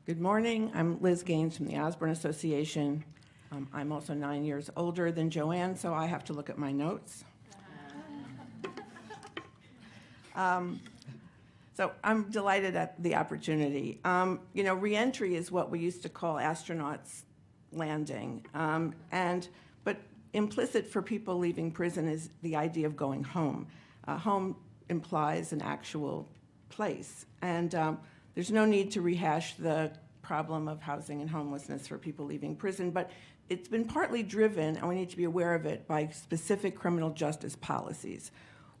Good morning. I'm Liz Gaines from the Osborne Association. I'm also 9 years older than Joanne, so I have to look at my notes. So I'm delighted at the opportunity. Reentry is what we used to call astronauts landing, but implicit for people leaving prison is the idea of going home. Home implies an actual place, and there's no need to rehash the problem of housing and homelessness for people leaving prison, but it's been partly driven, and we need to be aware of it, by specific criminal justice policies.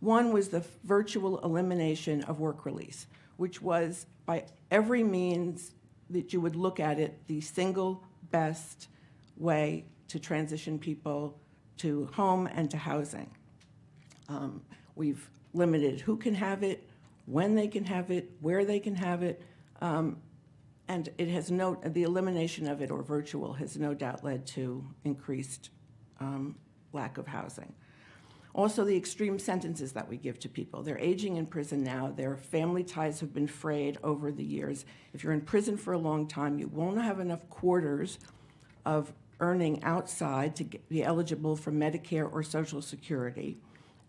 One was the virtual elimination of work release, which was, by every means that you would look at it, the single best way to transition people to home and to housing. We've limited who can have it, when they can have it, where they can have it, and it has the elimination of it, or virtual, has no doubt led to increased lack of housing. Also, the extreme sentences that we give to people. They're aging in prison now. Their family ties have been frayed over the years. If you're in prison for a long time, you won't have enough quarters of earning outside to be eligible for Medicare or Social Security.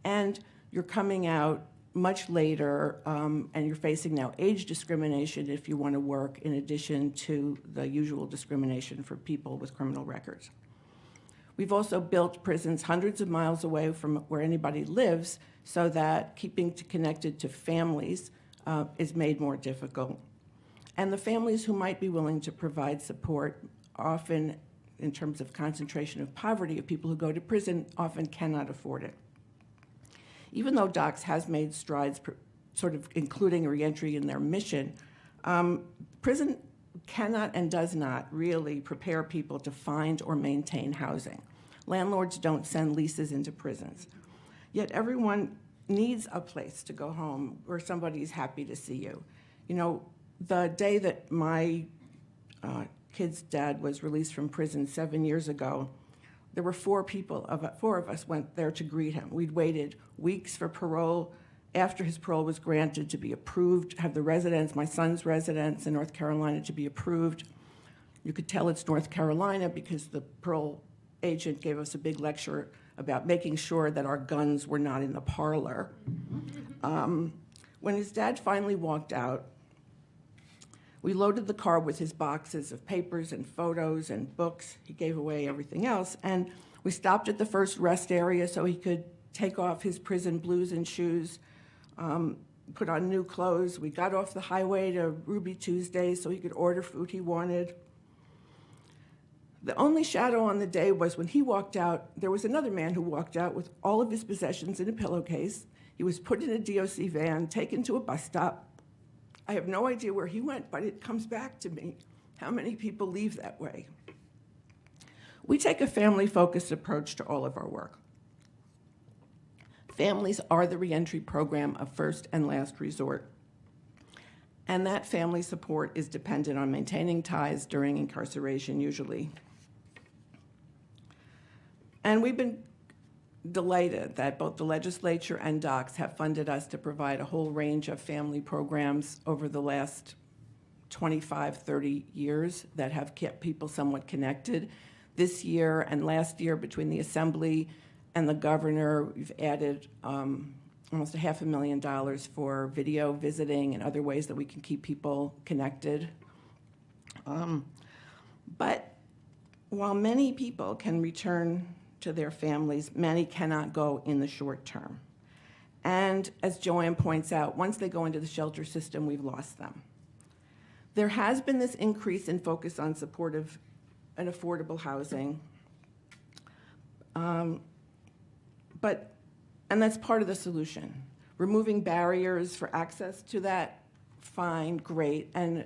And you're coming out much later, and you're facing now age discrimination if you want to work, in addition to the usual discrimination for people with criminal records. We've also built prisons hundreds of miles away from where anybody lives, so that keeping connected to families is made more difficult. And the families who might be willing to provide support, often in terms of concentration of poverty of people who go to prison, often cannot afford it. Even though DOCS has made strides, sort of including reentry in their mission, prison cannot and does not really prepare people to find or maintain housing. Landlords don't send leases into prisons. Yet everyone needs a place to go home where somebody's happy to see you. You know, the day that my kid's dad was released from prison 7 years ago, there were four of us went there to greet him. We'd waited weeks for parole, after his parole was granted, to be approved, have the residence, my son's residence in North Carolina, to be approved. You could tell it's North Carolina because the parole agent gave us a big lecture about making sure that our guns were not in the parlor. When his dad finally walked out, we loaded the car with his boxes of papers and photos and books. He gave away everything else. And we stopped at the first rest area so he could take off his prison blues and shoes, put on new clothes. We got off the highway to Ruby Tuesday so he could order food he wanted. The only shadow on the day was when he walked out, there was another man who walked out with all of his possessions in a pillowcase. He was put in a DOC van, taken to a bus stop. I have no idea where he went, but it comes back to me how many people leave that way. We take a family-focused approach to all of our work. Families are the reentry program of first and last resort, and that family support is dependent on maintaining ties during incarceration, usually. And we've been delighted that both the legislature and DOCS have funded us to provide a whole range of family programs over the last 25, 30 years that have kept people somewhat connected. This year and last year, between the Assembly and the governor, we've added almost $500,000 for video visiting and other ways that we can keep people connected. But while many people can return to their families, many cannot go in the short term. And as Joanne points out, once they go into the shelter system, we've lost them. There has been this increase in focus on supportive and affordable housing, and that's part of the solution. Removing barriers for access to that, fine, great, and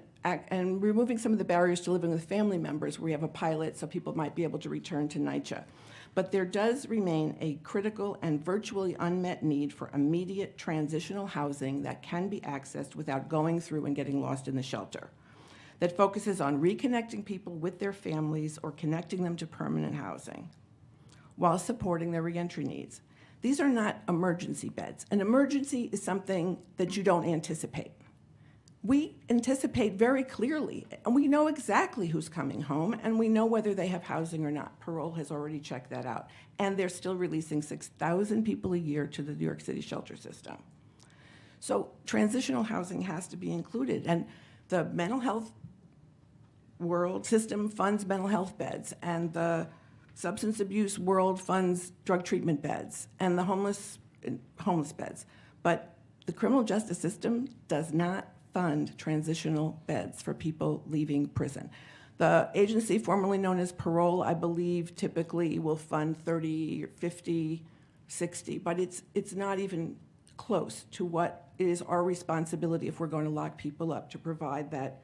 removing some of the barriers to living with family members, where we have a pilot so people might be able to return to NYCHA. But there does remain a critical and virtually unmet need for immediate transitional housing that can be accessed without going through and getting lost in the shelter, that focuses on reconnecting people with their families or connecting them to permanent housing while supporting their reentry needs. These are not emergency beds. An emergency is something that you don't anticipate. we anticipate very clearly, and we know exactly who's coming home, and we know whether they have housing or not. Parole has already checked that out. And they're still releasing 6,000 people a year to the New York City shelter system. So transitional housing has to be included. And the mental health world system funds mental health beds, and the substance abuse world funds drug treatment beds, and the homeless beds. But the criminal justice system does not fund transitional beds for people leaving prison. The agency formerly known as Parole, I believe, typically will fund 30, 50, 60, but it's not even close to what is our responsibility if we're going to lock people up to provide that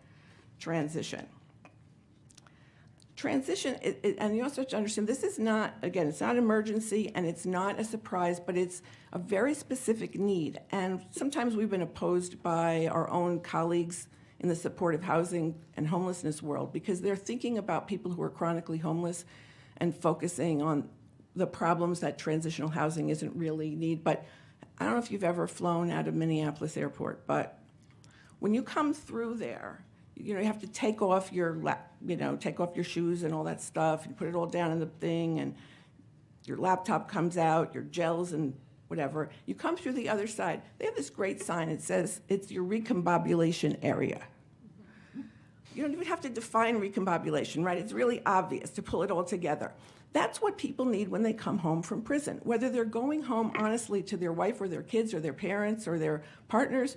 transition. Transition, and you also have to understand, this is not, again, it's not emergency and it's not a surprise, but it's a very specific need. And sometimes we've been opposed by our own colleagues in the supportive housing and homelessness world because they're thinking about people who are chronically homeless and focusing on the problems that transitional housing isn't really need. But I don't know if you've ever flown out of Minneapolis Airport, but when you come through there, you have to take off your shoes and all that stuff and put it all down in the thing, and your laptop comes out, your gels and whatever. You come through the other side. They have this great sign. It says it's your recombobulation area. You don't even have to define recombobulation, right? It's really obvious to pull it all together. That's what people need when they come home from prison. Whether they're going home honestly to their wife or their kids or their parents or their partners,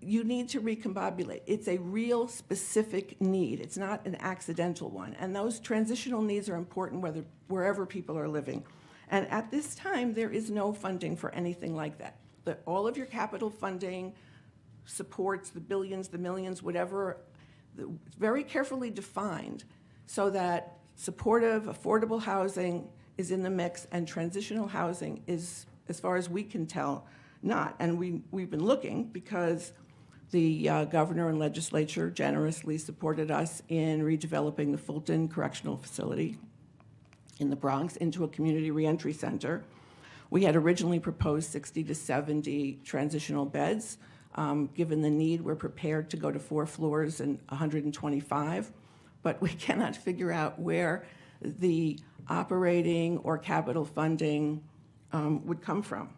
you need to recombobulate. It's a real specific need. It's not an accidental one. And those transitional needs are important wherever people are living. And at this time, there is no funding for anything like that. All of your capital funding supports the billions, the millions, whatever, very carefully defined so that supportive, affordable housing is in the mix, and transitional housing is, as far as we can tell, not. And we've been looking because the governor and legislature generously supported us in redeveloping the Fulton Correctional Facility in the Bronx into a community reentry center. We had originally proposed 60 to 70 transitional beds. Given the need, we're prepared to go to 4 floors and 125, but we cannot figure out where the operating or capital funding would come from.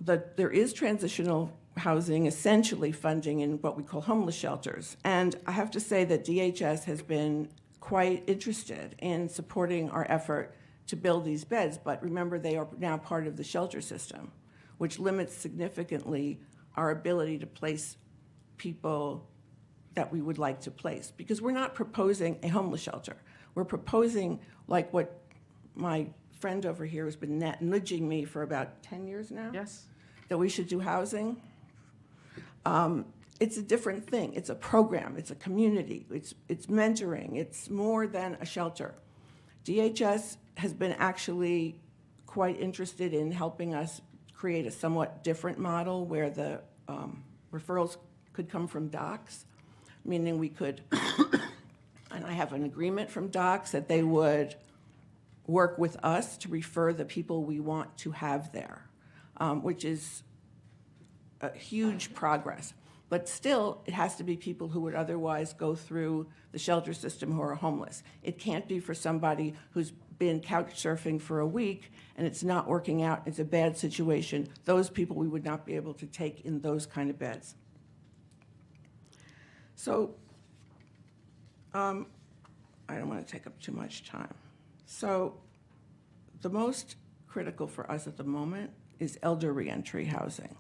There is transitional housing essentially funding in what we call homeless shelters. And I have to say that DHS has been quite interested in supporting our effort to build these beds, but remember they are now part of the shelter system, which limits significantly our ability to place people that we would like to place, because we're not proposing a homeless shelter. We're proposing, like what my friend over here has been nudging me for about 10 years now. Yes. That we should do housing. It's a different thing. It's a program. It's a community. It's mentoring. It's more than a shelter. DHS has been actually quite interested in helping us create a somewhat different model where the referrals could come from docs, meaning we could, and I have an agreement from docs that they would work with us to refer the people we want to have there, which is a huge progress. But still, it has to be people who would otherwise go through the shelter system who are homeless. It can't be for somebody who's been couch surfing for a week and it's not working out, it's a bad situation. Those people we would not be able to take in those kind of beds. So, I don't want to take up too much time. So, the most critical for us at the moment is elder reentry housing.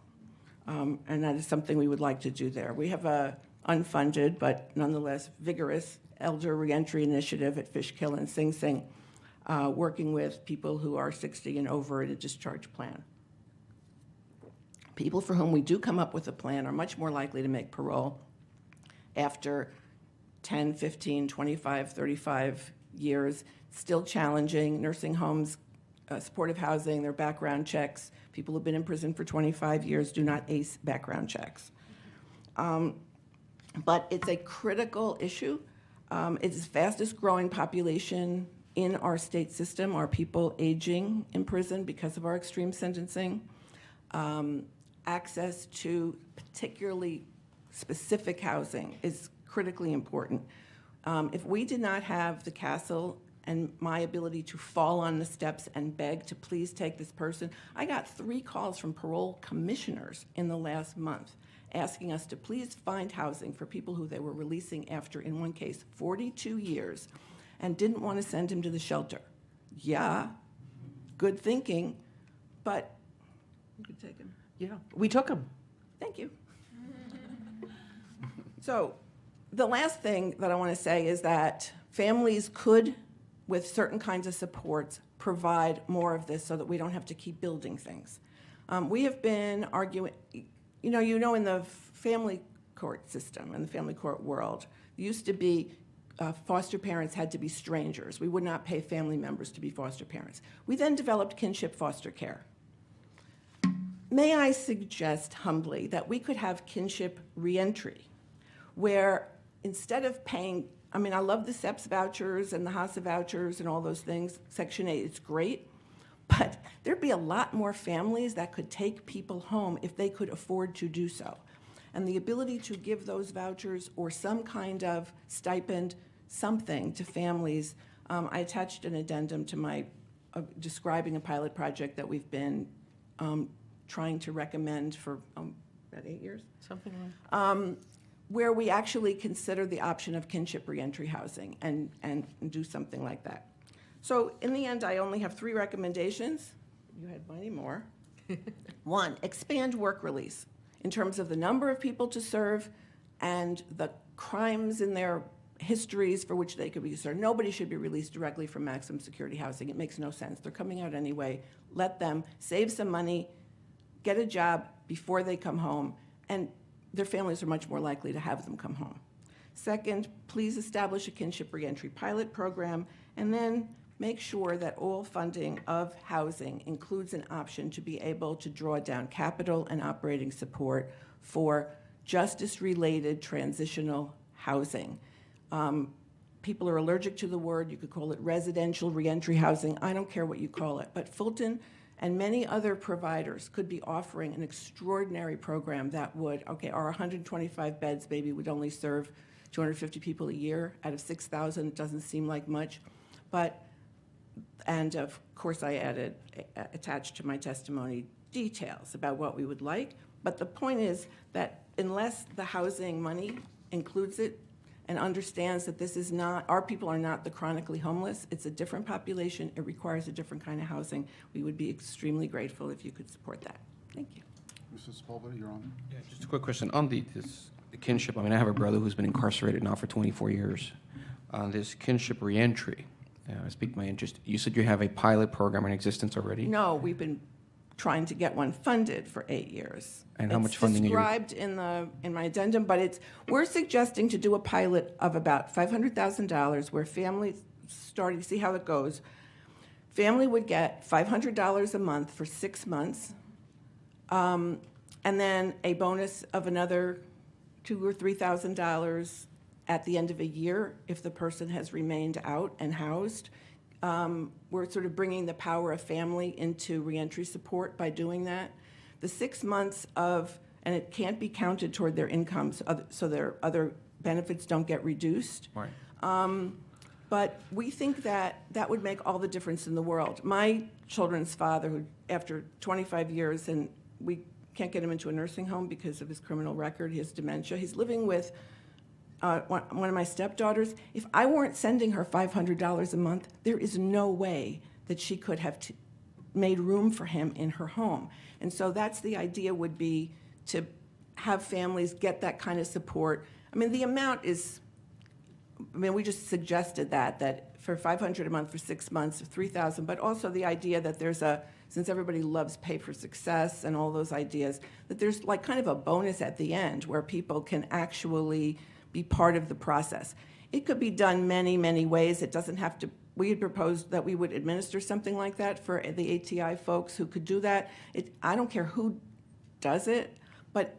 And that is something we would like to do there. We have a unfunded but nonetheless vigorous elder reentry initiative at Fishkill and Sing Sing, working with people who are 60 and over in a discharge plan. People for whom we do come up with a plan are much more likely to make parole after 10, 15, 25, 35 years. Still challenging. Nursing homes, supportive housing, their background checks. People who've been in prison for 25 years do not ace background checks. But it's a critical issue. It's the fastest growing population in our state system are people aging in prison because of our extreme sentencing. access to particularly specific housing is critically important. If we did not have the castle and my ability to fall on the steps and beg to please take this person, I got 3 calls from parole commissioners in the last month asking us to please find housing for people who they were releasing after, in one case, 42 years, and didn't want to send him to the shelter. Yeah, good thinking, but you could take him. Yeah, we took him. Thank you. So the last thing that I want to say is that families could, with certain kinds of supports, provide more of this so that we don't have to keep building things. We have been arguing, in the family court system, in the family court world, it used to be foster parents had to be strangers. We would not pay family members to be foster parents. We then developed kinship foster care. May I suggest humbly that we could have kinship reentry, where instead of paying, I love the SEPS vouchers and the HASA vouchers and all those things, Section 8, it's great, but there'd be a lot more families that could take people home if they could afford to do so. And the ability to give those vouchers or some kind of stipend, something to families, I attached an addendum to my describing a pilot project that we've been trying to recommend for about 8 years. Something like where we actually consider the option of kinship reentry housing and do something like that. So in the end, I only have 3 recommendations. You had many more. 1, expand work release in terms of the number of people to serve and the crimes in their histories for which they could be served. Nobody should be released directly from maximum security housing. It makes no sense. They're coming out anyway. Let them save some money, get a job before they come home, and their families are much more likely to have them come home. Second, please establish a kinship reentry pilot program, and then make sure that all funding of housing includes an option to be able to draw down capital and operating support for justice-related transitional housing. People are allergic to the word. You could call it residential reentry housing. I don't care what you call it. But Fulton and many other providers could be offering an extraordinary program that would, our 125 beds maybe would only serve 250 people a year out of 6,000. It doesn't seem like much. And of course I attached to my testimony details about what we would like. But the point is that unless the housing money includes it and understands that this is not, our people are not the chronically homeless, it's a different population, it requires a different kind of housing, we would be extremely grateful if you could support that. Thank you. Mrs. Sepulveda, Your Honor. Yeah, just a quick question on the kinship. I have a brother who's been incarcerated now for 24 years. On this kinship reentry, I speak my interest. You said you have a pilot program in existence already? No, we've been trying to get one funded for 8 years. And how much funding? It's described in my addendum, but we're suggesting to do a pilot of about $500,000 where families, starting to see how it goes, family would get $500 a month for 6 months, and then a bonus of another $2,000 or $3,000 at the end of a year if the person has remained out and housed. We're sort of bringing the power of family into reentry support by doing that. The 6 months and it can't be counted toward their incomes, so their other benefits don't get reduced. Right. But we think that would make all the difference in the world. My children's father, who after 25 years, and we can't get him into a nursing home because of his criminal record, he has dementia. He's living with one of my stepdaughters. If I weren't sending her $500 a month, there is no way that she could have made room for him in her home. And so that's the idea, would be to have families get that kind of support. The amount is, we just suggested that for $500 a month for 6 months, $3,000, but also the idea that there's since everybody loves pay for success and all those ideas, that there's like kind of a bonus at the end where people can actually be part of the process. It could be done many, many ways. It doesn't have to. We had proposed that we would administer something like that for the ATI folks who could do that. I don't care who does it, but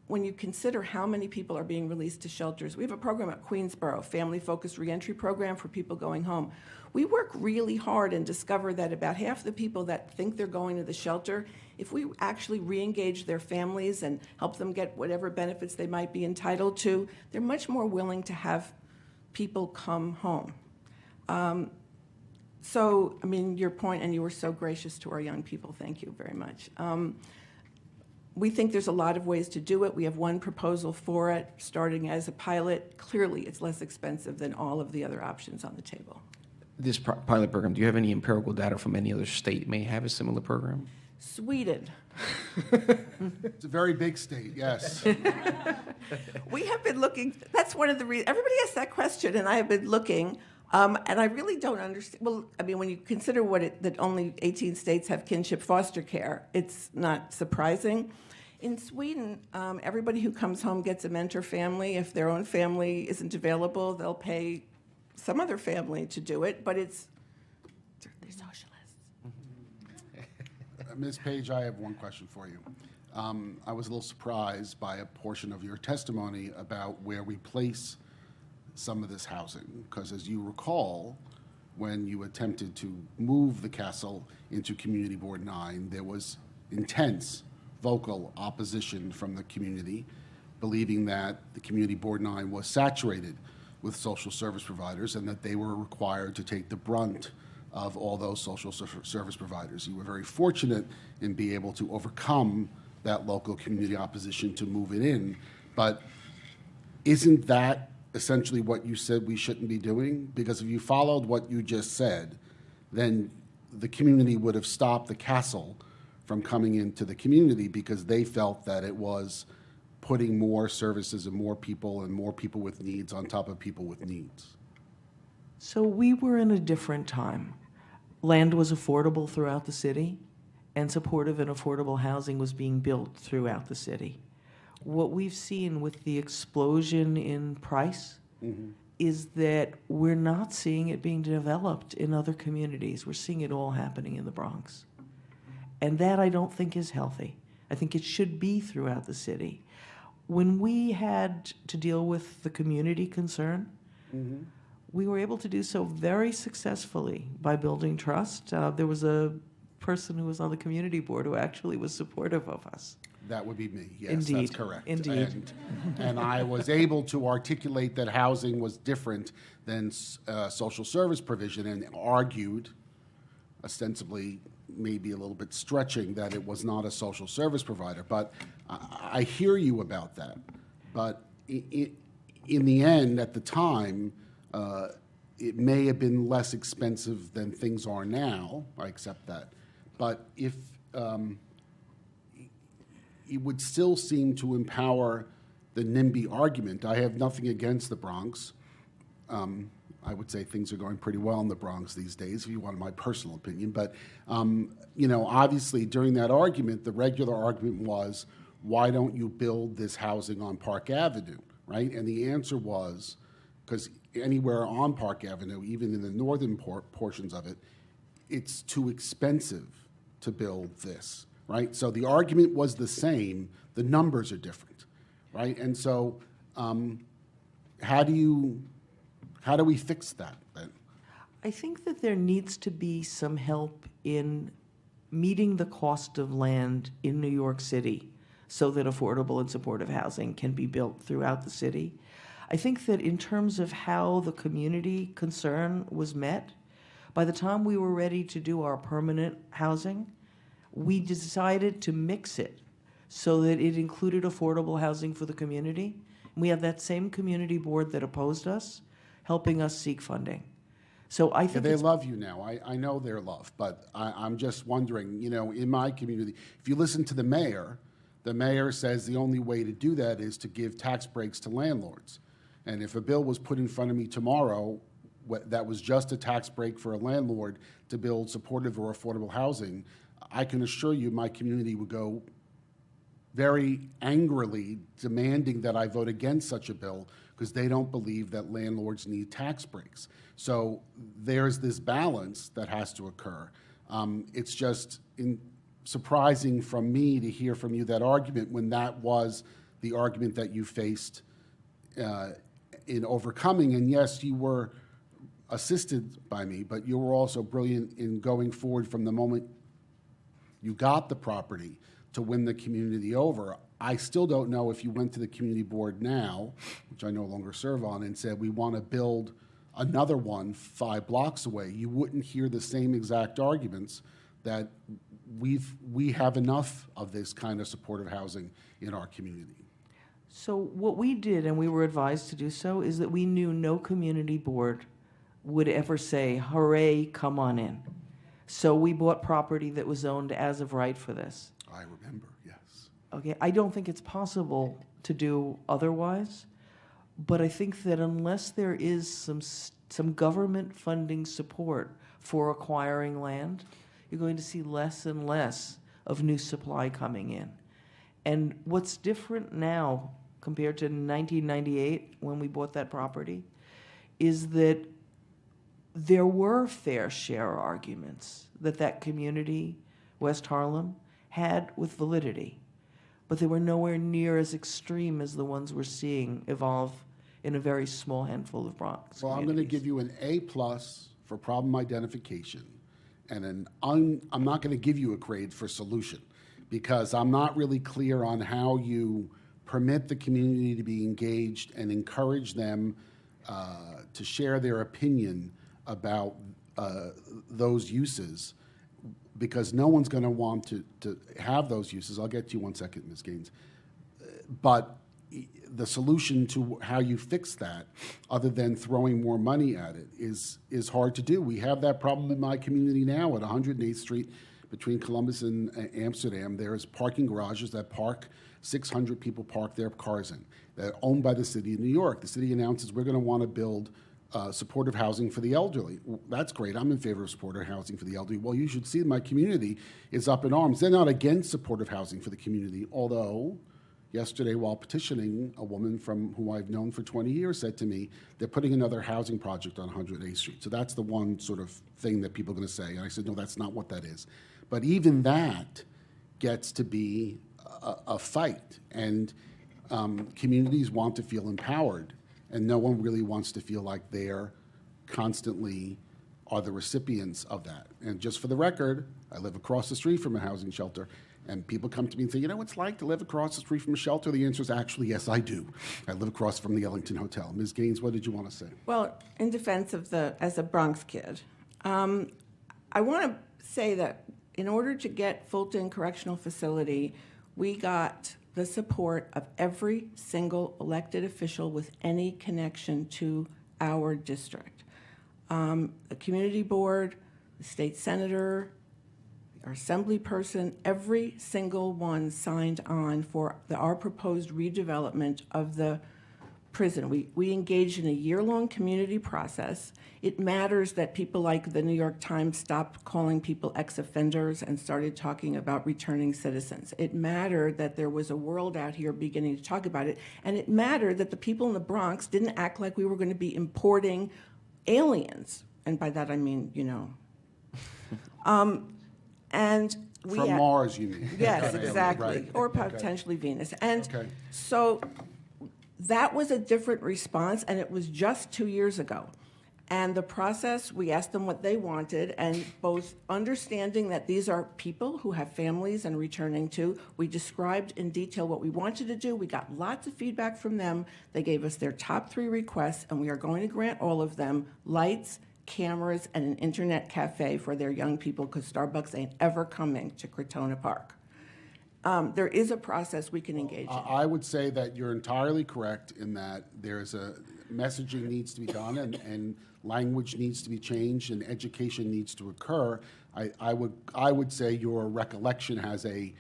when you consider how many people are being released to shelters, we have a program at Queensborough, family-focused reentry program for people going home. We work really hard and discover that about half the people that think they're going to the shelter, if we actually re-engage their families and help them get whatever benefits they might be entitled to, they're much more willing to have people come home. So, I mean, your point, and you were so gracious to our young people. Thank you very much. We think there's a lot of ways to do it. We have one proposal for it, starting as a pilot. Clearly, it's less expensive than all of the other options on the table. This pilot program, do you have any empirical data from any other state may have a similar program? Sweden. It's a very big state, yes. We have been looking, that's one of the reasons, everybody asks that question, and I have been looking, and I really don't understand. Well, I mean, when you consider that only 18 states have kinship foster care, it's not surprising. In Sweden, everybody who comes home gets a mentor family. If their own family isn't available, they'll pay some other family to do it, but they're socialists. Ms. Page, I have one question for you. I was a little surprised by a portion of your testimony about where we place some of this housing, because as you recall, when you attempted to move the castle into Community Board 9, there was intense vocal opposition from the community, believing that the Community Board 9 was saturated with social service providers and that they were required to take the brunt of all those social service providers. You were very fortunate in being able to overcome that local community opposition to move it in, but isn't that essentially what you said we shouldn't be doing? Because if you followed what you just said, then the community would have stopped the castle from coming into the community because they felt that it was putting more services and more people with needs on top of people with needs. So we were in a different time. Land was affordable throughout the city, and supportive and affordable housing was being built throughout the city. What we've seen with the explosion in price is that we're not seeing it being developed in other communities. We're seeing it all happening in the Bronx. And that I don't think is healthy. I think it should be throughout the city. When we had to deal with the community concern, we were able to do so very successfully by building trust. There was a person who was on the community board who actually was supportive of us. That would be me, yes, Indeed. that's correct. Indeed. And I was able to articulate that housing was different than social service provision and argued, ostensibly maybe a little bit stretching, that it was not a social service provider. But I hear you about that. But in the end, at the time, it may have been less expensive than things are now. I accept that. But if it would still seem to empower the NIMBY argument. I have nothing against the Bronx. I would say things are going pretty well in the Bronx these days, if you want my personal opinion. But, you know, obviously during that argument, the regular argument was, why don't you build this housing on Park Avenue, right? And the answer was, because anywhere on Park Avenue, even in the northern portions of it, it's too expensive to build this, right? So the argument was the same, the numbers are different, right? And so how do we fix that then? I think that there needs to be some help in meeting the cost of land in New York City so that affordable and supportive housing can be built throughout the city. I think that in terms of how the community concern was met, by the time we were ready to do our permanent housing, we decided to mix it so that it included affordable housing for the community. We have that same community board that opposed us helping us seek funding. So I think they love you now. I know they're loved, but I'm just wondering, you know, in my community, if you listen to the mayor says the only way to do that is to give tax breaks to landlords. And if a bill was put in front of me tomorrow that was just a tax break for a landlord to build supportive or affordable housing, I can assure you my community would go very angrily demanding that I vote against such a bill because they don't believe that landlords need tax breaks. So there's this balance that has to occur. It's just surprising from me to hear from you that argument when that was the argument that you faced in overcoming. And yes, you were assisted by me, but you were also brilliant in going forward from the moment you got the property to win the community over. I still don't know if you went to the community board now, which I no longer serve on, and said, we want to build another one 5 blocks away. You wouldn't hear the same exact arguments that we have enough of this kind of supportive housing in our community. So what we did, and we were advised to do so, is that we knew no community board would ever say, hooray, come on in. So we bought property that was owned as of right for this. I remember, yes. Okay, I don't think it's possible to do otherwise, but I think that unless there is some government funding support for acquiring land, you're going to see less and less of new supply coming in. And what's different now compared to 1998 when we bought that property is that there were fair share arguments that community, West Harlem, had with validity, but they were nowhere near as extreme as the ones we're seeing evolve in a very small handful of Bronx Well, I'm going to communities. give you an A+ for problem identification, and I'm not going to give you a grade for solution, because I'm not really clear on how you permit the community to be engaged and encourage them to share their opinion about those uses, because no one's going to want to have those uses. I'll get to you one second, Ms. Gaines. But the solution to how you fix that, other than throwing more money at it, is hard to do. We have that problem in my community now at 108th Street between Columbus and Amsterdam. There's parking garages that 600 people park their cars in, that are owned by the city of New York. The city announces, we're going to want to build supportive housing for the elderly. Well, that's great. I'm in favor of supportive housing for the elderly. Well, you should see my community is up in arms. They're not against supportive housing for the community, although yesterday, while petitioning, a woman who I've known for 20 years said to me, they're putting another housing project on 108th Street. So that's the one sort of thing that people are going to say. And I said, no, that's not what that is. But even that gets to be a fight. And communities want to feel empowered. And no one really wants to feel like they're constantly are the recipients of that. And just for the record, I live across the street from a housing shelter, and people come to me and say, you know what it's like to live across the street from a shelter? The answer is actually, yes, I do. I live across from the Ellington Hotel. Ms. Gaines, what did you want to say? Well, in defense of as a Bronx kid, I want to say that in order to get Fulton Correctional Facility, we got the support of every single elected official with any connection to our district. The community board, the state senator, our assembly person, every single one signed on for our proposed redevelopment of the prison. We engaged in a year-long community process. It matters that people like the New York Times stopped calling people ex-offenders and started talking about returning citizens. It mattered that there was a world out here beginning to talk about it. And it mattered that the people in the Bronx didn't act like we were going to be importing aliens. And by that I mean, and we From Mars, you mean? Yes, Okay, exactly, right. or Okay. potentially Venus. And Okay. so that was a different response, and it was just 2 years ago. And the process, we asked them what they wanted, and both understanding that these are people who have families and returning to, we described in detail what we wanted to do. We got lots of feedback from them. They gave us their top 3 requests, and we are going to grant all of them: lights, cameras, and an internet cafe for their young people, because Starbucks ain't ever coming to Crotona Park. There is a process we can engage in. I would say that you're entirely correct in that there's messaging needs to be done, and language needs to be changed, and education needs to occur. I would say your recollection has a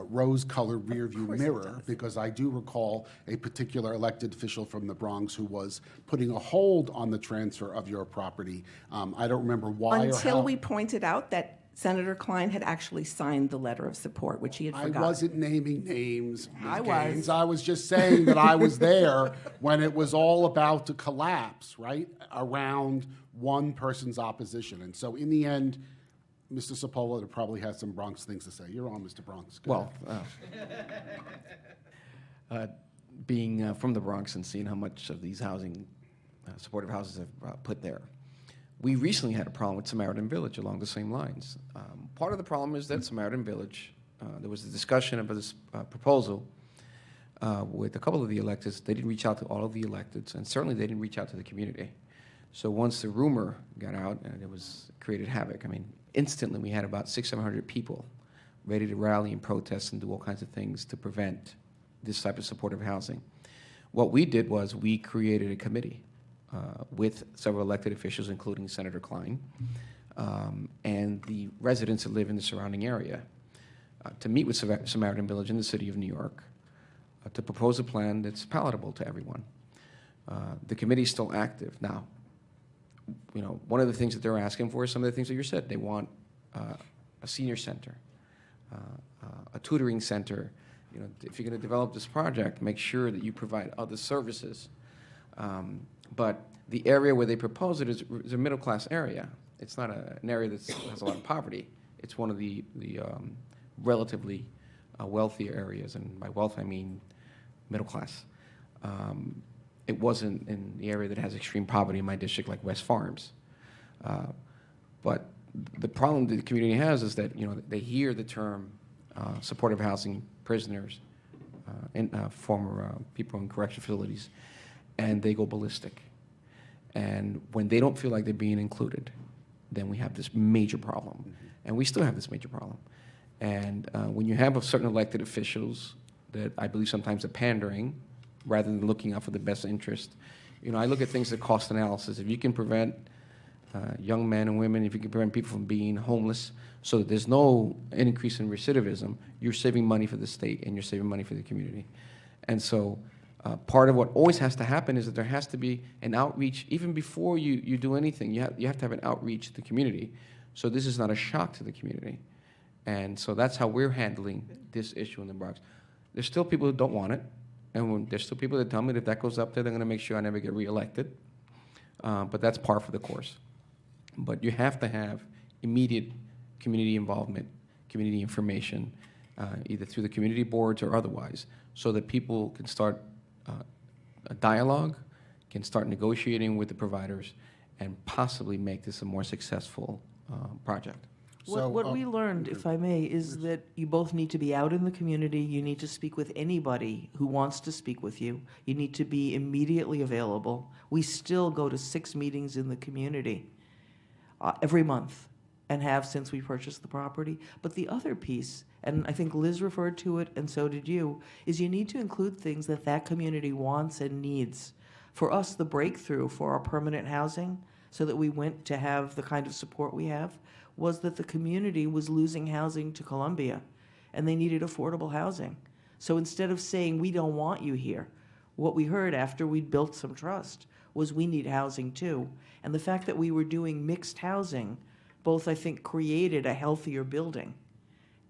rose-colored rearview course it mirror, does. because I do recall a particular elected official from the Bronx who was putting a hold on the transfer of your property. I don't remember why or how. Until we pointed out that Senator Klein had actually signed the letter of support, which he had I forgotten. wasn't naming names, Ms. I Gaines. was. I was just saying that I was there when it was all about to collapse, right, around one person's opposition. And so in the end, Mr. Cipolla probably has some Bronx things to say. You're on, Mr. Bronx. Go Well, ahead. being from the Bronx and seeing how much of these housing, supportive houses have put there. We recently had a problem with Samaritan Village along the same lines. Part of the problem is that Samaritan Village, there was a discussion of this proposal with a couple of the electeds. They didn't reach out to all of the electeds, and certainly they didn't reach out to the community. So once the rumor got out, and it was created havoc. I mean, instantly we had about 600-700 people ready to rally and protest and do all kinds of things to prevent this type of supportive housing. What we did was we created a committee with several elected officials, including Senator Klein, and the residents that live in the surrounding area, to meet with Samaritan Village in the city of New York, to propose a plan that's palatable to everyone. The committee is still active. Now, you know, one of the things that they're asking for is some of the things that you said. They want a senior center, a tutoring center. You know, if you're going to develop this project, make sure that you provide other services. But the area where they propose it is a middle-class area. It's not an area that has a lot of poverty. It's one of the relatively wealthier areas, and by wealth I mean middle class. It wasn't in the area that has extreme poverty in my district, like West Farms. But the problem that the community has is that, you know, they hear the term supportive housing, prisoners, and former people in correction facilities, and they go ballistic. And when they don't feel like they're being included, then we have this major problem. Mm-hmm. And we still have this major problem. And when you have certain elected officials that I believe sometimes are pandering rather than looking out for the best interest, you know, I look at things like cost analysis. If you can prevent young men and women, if you can prevent people from being homeless so that there's no increase in recidivism, you're saving money for the state and you're saving money for the community. And so part of what always has to happen is that there has to be an outreach. Even before you do anything, you have to have an outreach to the community. So this is not a shock to the community. And so that's how we're handling this issue in the Bronx. There's still people who don't want it, and there's still people that tell me that if that goes up there, they're going to make sure I never get reelected. But that's par for the course. But you have to have immediate community involvement, community information, either through the community boards or otherwise, so that people can start a dialogue, can start negotiating with the providers, and possibly make this a more successful project. What we learned, if I may, is that you both need to be out in the community. You need to speak with anybody who wants to speak with you. You need to be immediately available. We still go to 6 meetings in the community every month, and have since we purchased the property. But the other piece, and I think Liz referred to it, and so did you, is you need to include things that that community wants and needs. For us, the breakthrough for our permanent housing, so that we went to have the kind of support we have, was that the community was losing housing to Columbia, and they needed affordable housing. So instead of saying, we don't want you here, what we heard after we'd built some trust was we need housing too. And the fact that we were doing mixed housing, both I think created a healthier building,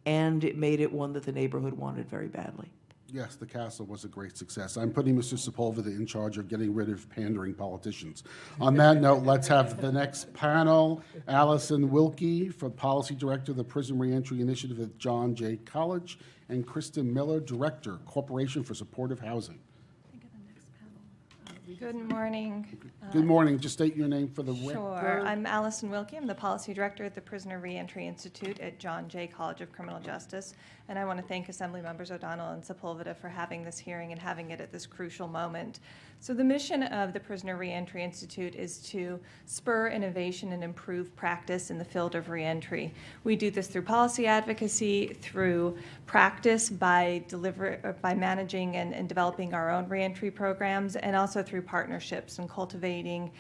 and it made it one that the neighborhood wanted very badly. Yes, the castle was a great success. I'm putting Mr. Sepulveda in charge of getting rid of pandering politicians. On that note, let's have the next panel. Allison Wilkie, for Policy Director of the Prison Reentry Initiative at John Jay College, and Kristen Miller, Director, Corporation for Supportive Housing. Good morning. Good morning. Just state your name for the record. Sure. I'm Allison Wilkie. I'm the Policy Director at the Prisoner Reentry Institute at John Jay College of Criminal Justice. And I want to thank Assembly Members O'Donnell and Sepulveda for having this hearing and having it at this crucial moment. So the mission of the Prisoner Reentry Institute is to spur innovation and improve practice in the field of reentry. We do this through policy advocacy, through practice by managing and developing our own reentry programs, and also through partnerships and cultivating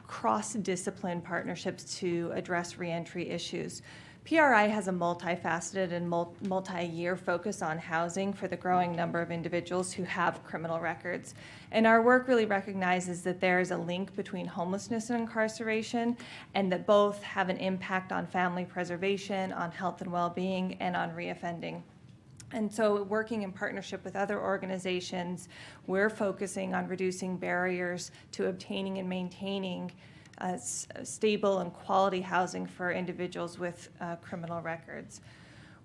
cross-discipline partnerships to address reentry issues. PRI has a multifaceted and multi-year focus on housing for the growing number of individuals who have criminal records. And our work really recognizes that there is a link between homelessness and incarceration, and that both have an impact on family preservation, on health and well-being, and on reoffending. And so working in partnership with other organizations, we're focusing on reducing barriers to obtaining and maintaining stable and quality housing for individuals with criminal records.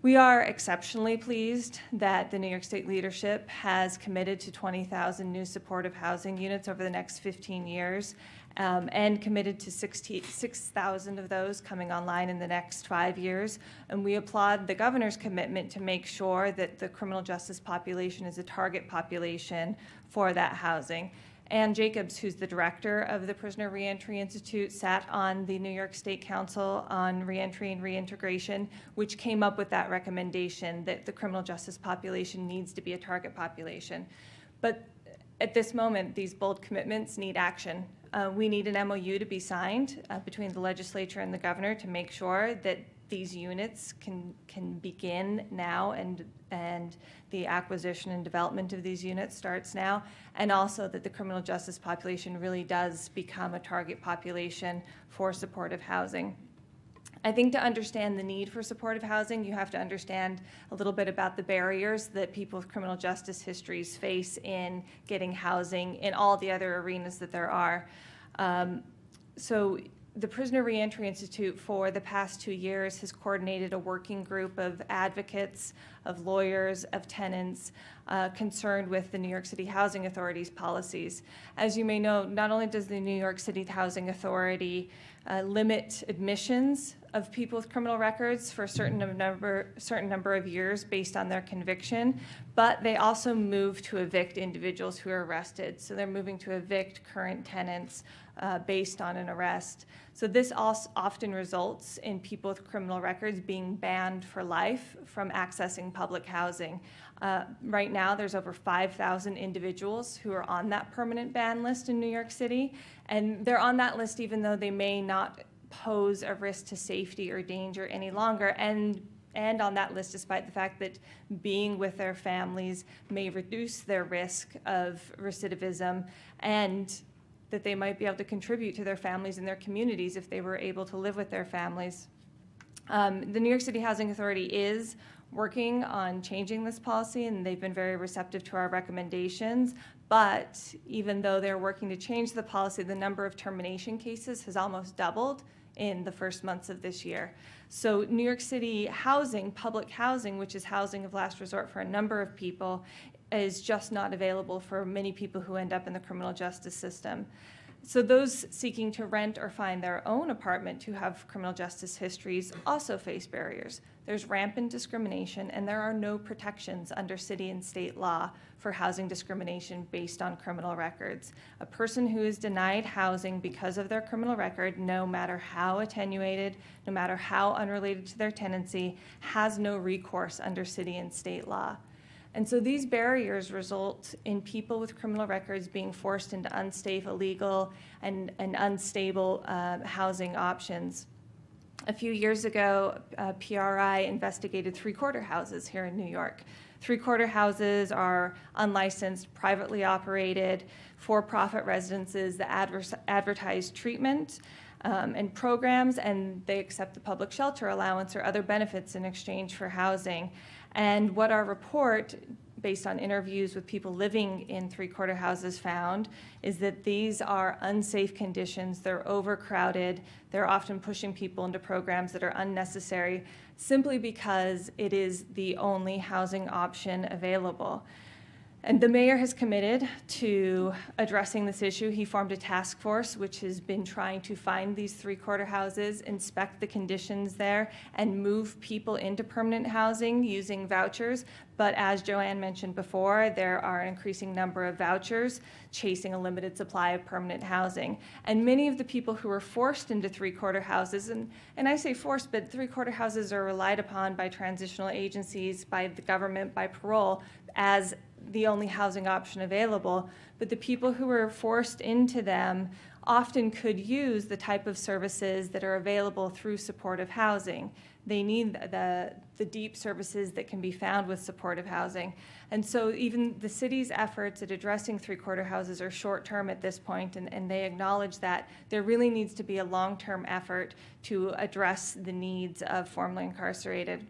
We are exceptionally pleased that the New York State leadership has committed to 20,000 new supportive housing units over the next 15 years, and committed to 6,000 of those coming online in the next 5 years. And we applaud the governor's commitment to make sure that the criminal justice population is a target population for that housing. Ann Jacobs, who's the director of the Prisoner Reentry Institute, sat on the New York State Council on Reentry and Reintegration, which came up with that recommendation that the criminal justice population needs to be a target population. But at this moment, these bold commitments need action. We need an MOU to be signed between the legislature and the governor to make sure that these units can begin now, and the acquisition and development of these units starts now, and also that the criminal justice population really does become a target population for supportive housing. I think to understand the need for supportive housing, you have to understand a little bit about the barriers that people with criminal justice histories face in getting housing in all the other arenas that there are. So the Prisoner Reentry Institute for the past 2 years has coordinated a working group of advocates, of lawyers, of tenants concerned with the New York City Housing Authority's policies. As you may know, not only does the New York City Housing Authority limit admissions of people with criminal records for a certain number of years based on their conviction, but they also move to evict individuals who are arrested. So they're moving to evict current tenants based on an arrest. So this also often results in people with criminal records being banned for life from accessing public housing. Right now, there's over 5,000 individuals who are on that permanent ban list in New York City, and they're on that list even though they may not pose a risk to safety or danger any longer, and on that list despite the fact that being with their families may reduce their risk of recidivism, and that they might be able to contribute to their families and their communities if they were able to live with their families. The New York City Housing Authority is working on changing this policy, and they've been very receptive to our recommendations. But even though they're working to change the policy, the number of termination cases has almost doubled in the first months of this year. So New York City housing, public housing, which is housing of last resort for a number of people, is just not available for many people who end up in the criminal justice system. So those seeking to rent or find their own apartment who have criminal justice histories also face barriers. There's rampant discrimination, and there are no protections under city and state law for housing discrimination based on criminal records. A person who is denied housing because of their criminal record, no matter how attenuated, no matter how unrelated to their tenancy, has no recourse under city and state law. And so these barriers result in people with criminal records being forced into unsafe, illegal, and unstable housing options. A few years ago, PRI investigated three-quarter houses here in New York. Three-quarter houses are unlicensed, privately operated, for-profit residences that advertise treatment and programs, and they accept the public shelter allowance or other benefits in exchange for housing. And what our report, based on interviews with people living in three-quarter houses, found is that these are unsafe conditions. They're overcrowded. They're often pushing people into programs that are unnecessary simply because it is the only housing option available. And the mayor has committed to addressing this issue. He formed a task force which has been trying to find these three-quarter houses, inspect the conditions there, and move people into permanent housing using vouchers. But as Joanne mentioned before, there are an increasing number of vouchers chasing a limited supply of permanent housing. And many of the people who are forced into three-quarter houses, and I say forced, but three-quarter houses are relied upon by transitional agencies, by the government, by parole, as the only housing option available, but the people who are forced into them often could use the type of services that are available through supportive housing. They need the deep services that can be found with supportive housing. And so even the city's efforts at addressing three-quarter houses are short-term at this point, and they acknowledge that there really needs to be a long-term effort to address the needs of formerly incarcerated.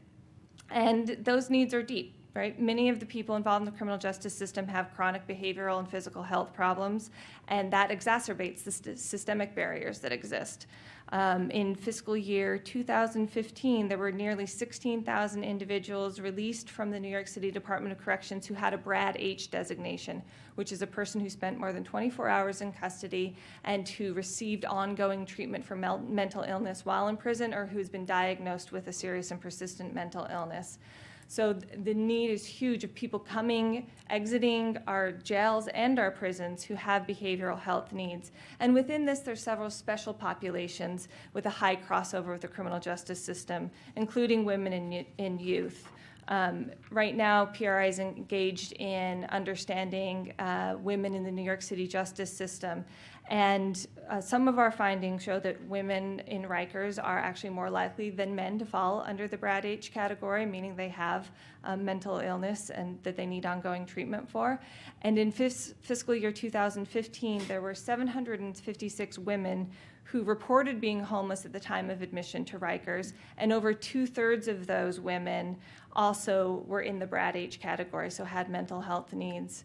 And those needs are deep. right? Many of the people involved in the criminal justice system have chronic behavioral and physical health problems, and that exacerbates the systemic barriers that exist. In fiscal year 2015, there were nearly 16,000 individuals released from the New York City Department of Corrections who had a BRAD H designation, which is a person who spent more than 24 hours in custody and who received ongoing treatment for mental illness while in prison, or who's been diagnosed with a serious and persistent mental illness. So the need is huge of people coming, exiting our jails and our prisons who have behavioral health needs. And within this, there's several special populations with a high crossover with the criminal justice system, including women and youth. Right now, PRI is engaged in understanding women in the New York City justice system. And some of our findings show that women in Rikers are actually more likely than men to fall under the BRAD H category, meaning they have mental illness and that they need ongoing treatment for. And in fiscal year 2015, there were 756 women who reported being homeless at the time of admission to Rikers, and over 2/3 of those women also were in the BRAD H category, so had mental health needs.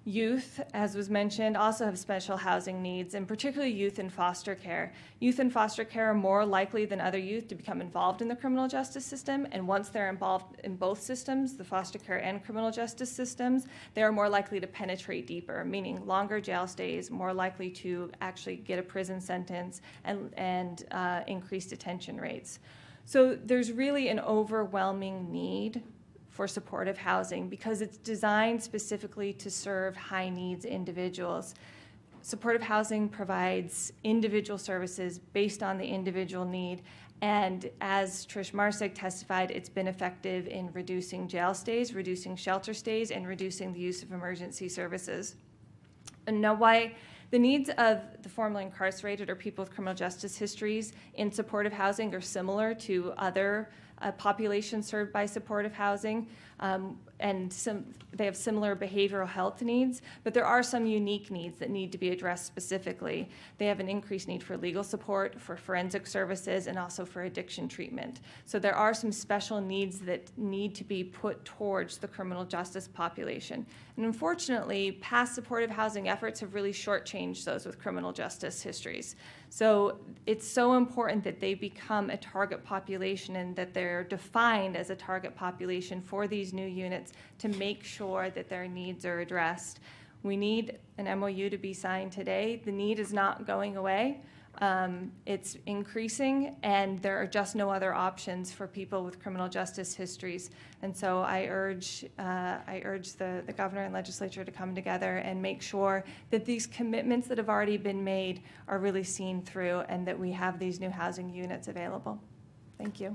Youth, as was mentioned, also have special housing needs, and particularly youth in foster care. Youth in foster care are more likely than other youth to become involved in the criminal justice system, and once they're involved in both systems, the foster care and criminal justice systems, they are more likely to penetrate deeper, meaning longer jail stays, more likely to actually get a prison sentence, and increased detention rates. So there's really an overwhelming need for supportive housing because it's designed specifically to serve high needs individuals. Supportive housing provides individual services based on the individual need, and as Trish Marsek testified, it's been effective in reducing jail stays, reducing shelter stays, and reducing the use of emergency services. And now, why the needs of the formerly incarcerated or people with criminal justice histories in supportive housing are similar to other populations served by supportive housing, and they have similar behavioral health needs, but there are some unique needs that need to be addressed specifically. They have an increased need for legal support, for forensic services, and also for addiction treatment. So there are some special needs that need to be put towards the criminal justice population. And unfortunately, past supportive housing efforts have really shortchanged those with criminal justice histories. So it's so important that they become a target population and that they're defined as a target population for these new units to make sure that their needs are addressed. We need an MOU to be signed today. The need is not going away. It's increasing, and there are just no other options for people with criminal justice histories. And so I urge the governor and legislature to come together and make sure that these commitments that have already been made are really seen through and that we have these new housing units available. Thank you.